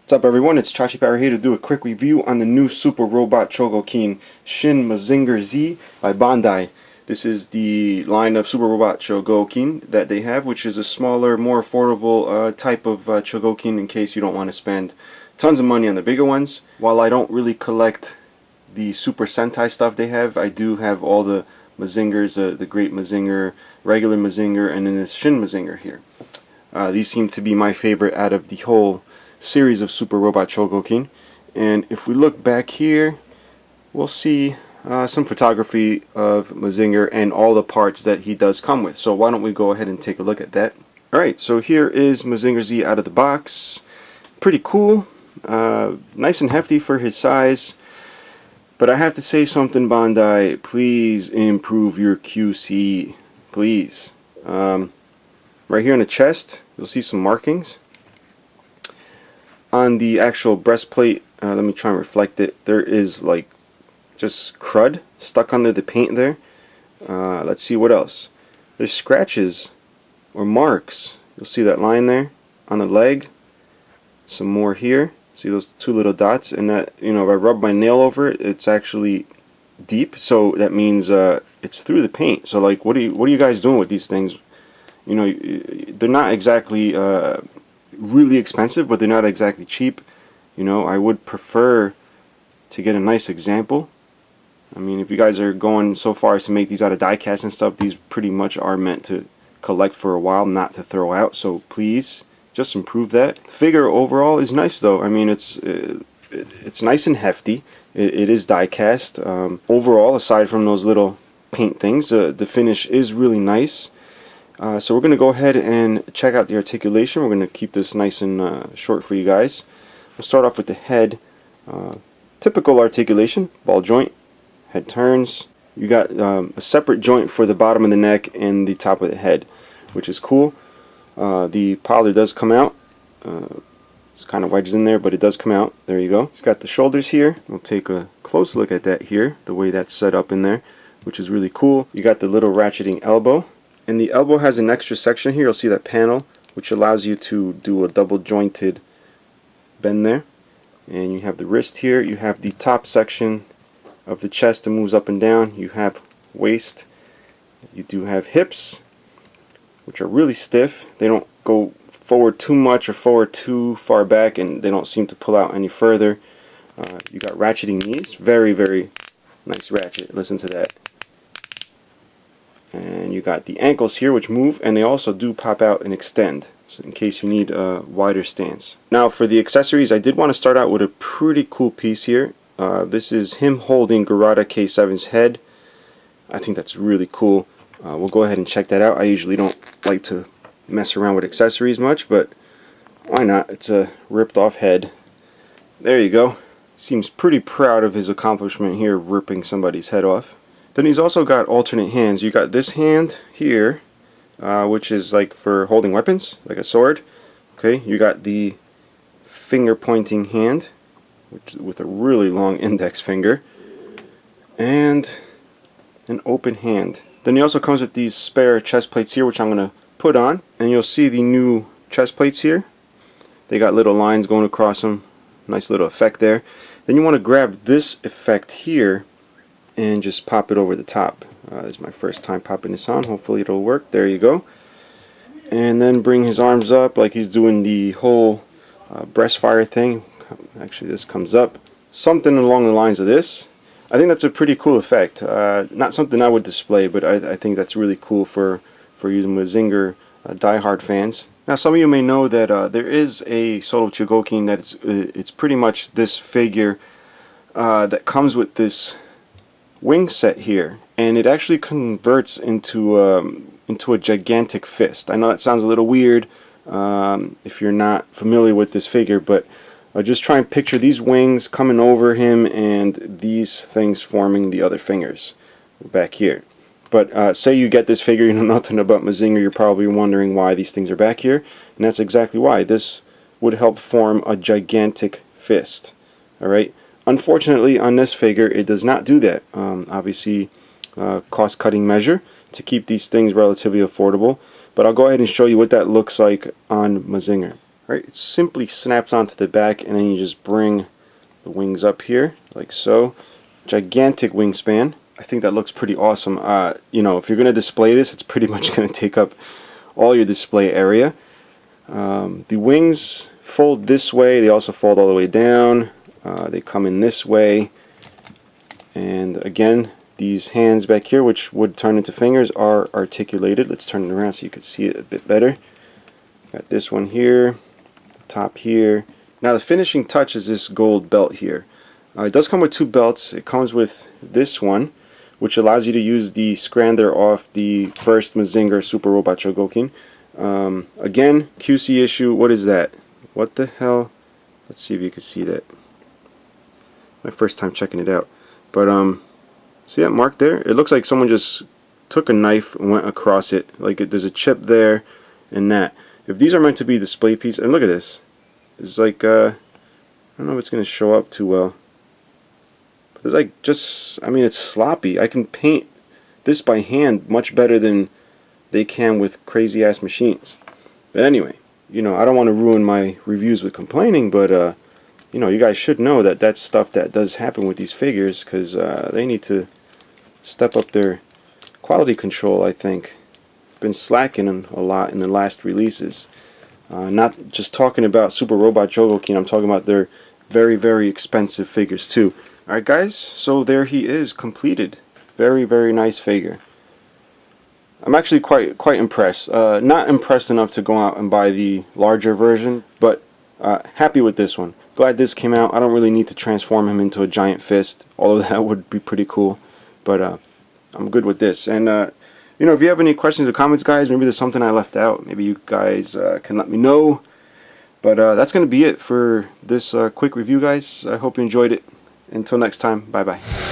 What's up everyone, it's Chachi Power here to do a quick review on the new Super Robot Chogokin Shin Mazinger Z by Bandai. This is the line of Super Robot Chogokin that they have, which is a smaller, more affordable type of Chogokin in case you don't want to spend tons of money on the bigger ones. While I don't really collect the Super Sentai stuff they have, I do have all the Mazingers, the Great Mazinger, regular Mazinger, and then this Shin Mazinger here. These seem to be my favorite out of the whole series of Super Robot Chogokin. And if we look back here, we'll see some photography of Mazinger and all the parts that he does come with. So why don't we go ahead and take a look at that. Alright, so here is Mazinger Z out of the box. Pretty cool, nice and hefty for his size. But I have to say something, Bandai, please improve your QC, please. Right here in the chest, you'll see some markings. On the actual breastplate, let me try and reflect it, there is like just crud stuck under the paint there. Let's see what else. There's scratches or marks. You'll see that line there on the leg. Some more here. See those two little dots? And that, you know, if I rub my nail over it, it's actually deep. So that means it's through the paint. So like, what are you guys doing with these things? You know, they're not exactly really expensive, but they're not exactly cheap. You know, I would prefer to get a nice example. I mean, if you guys are going so far as to make these out of die cast and stuff, these pretty much are meant to collect for a while, not to throw out. So please, just improve that. The figure overall is nice though. I mean, it's nice and hefty. It is die cast. Overall, aside from those little paint things, the finish is really nice. So we're going to go ahead and check out the articulation. We're going to keep this nice and short for you guys. We'll start off with the head. Typical articulation, ball joint, head turns. You got a separate joint for the bottom of the neck and the top of the head, which is cool. The powder does come out. It's kind of wedged in there, but it does come out. There you go. It's got the shoulders here. We'll take a close look at that here, the way that's set up in there, which is really cool. You got the little ratcheting elbow. And the elbow has an extra section here. You'll see that panel, which allows you to do a double jointed bend there. And you have the wrist here. You have the top section of the chest that moves up and down. You have waist. You do have hips, which are really stiff. They don't go forward too much or forward too far back, and they don't seem to pull out any further. You got ratcheting knees. Very, very nice ratchet. Listen to that. And you got the ankles here, which move, and they also do pop out and extend, so in case you need a wider stance. Now for the accessories, I did want to start out with a pretty cool piece here. This is him holding Garada K7's head. I think that's really cool. We'll go ahead and check that out. I usually don't like to mess around with accessories much, but why not? It's a ripped off head. There you go. Seems pretty proud of his accomplishment here, ripping somebody's head off. Then he's also got alternate hands. You got this hand here, which is like for holding weapons, like a sword. Okay, you got the finger pointing hand, which with a really long index finger, and an open hand. Then he also comes with these spare chest plates here, which I'm going to put on, and you'll see the new chest plates here. They got little lines going across them. Nice little effect there. Then you want to grab this effect here and just pop it over the top. This is my first time popping this on. Hopefully it'll work. There you go. And then bring his arms up like he's doing the whole breast fire thing. Actually, this comes up. Something along the lines of this. I think that's a pretty cool effect. Not something I would display, but I think that's really cool for using Mazinger diehard fans. Now, some of you may know that there is a solo Chogokin that it's pretty much this figure that comes with this wing set here, and it actually converts into a gigantic fist. I know that sounds a little weird if you're not familiar with this figure, but just try and picture these wings coming over him and these things forming the other fingers back here. But say you get this figure, you know nothing about Mazinger, you're probably wondering why these things are back here, and that's exactly why. This would help form a gigantic fist. Alright? Unfortunately, on this figure, it does not do that. Obviously, cost-cutting measure to keep these things relatively affordable. But I'll go ahead and show you what that looks like on Mazinger. Right, it simply snaps onto the back, and then you just bring the wings up here like so. Gigantic wingspan. I think that looks pretty awesome. You know, if you're going to display this, it's pretty much going to take up all your display area. The wings fold this way. They also fold all the way down. They come in this way. And again, these hands back here, which would turn into fingers, are articulated. Let's turn it around so you can see it a bit better. Got this one here, top here. Now the finishing touch is this gold belt here. It does come with 2 belts. It comes with this one, which allows you to use the scrander off the first Mazinger Super Robot Chogokin. Again, QC issue. What is that? What the hell? Let's see if you can see that. My first time checking it out. But see that mark there? It looks like someone just took a knife and went across it. Like there's a chip there and that. If these are meant to be display pieces, and look at this. It's like I don't know if it's going to show up too well. But it's like just, I mean, it's sloppy. I can paint this by hand much better than they can with crazy ass machines. But anyway, you know, I don't want to ruin my reviews with complaining, but you know, you guys should know that that's stuff that does happen with these figures, because they need to step up their quality control. I think been slacking a lot in the last releases. Not just talking about Super Robot Chogokin, I'm talking about their very, very expensive figures too. Alright guys, so there he is, completed. Very, very nice figure. I'm actually quite impressed. Not impressed enough to go out and buy the larger version, but happy with this one. Glad this came out. I don't really need to transform him into a giant fist, although that would be pretty cool. But I'm good with this. And you know, if you have any questions or comments, guys, maybe there's something I left out. Maybe you guys can let me know. But that's going to be it for this quick review, guys. I hope you enjoyed it. Until next time, bye-bye.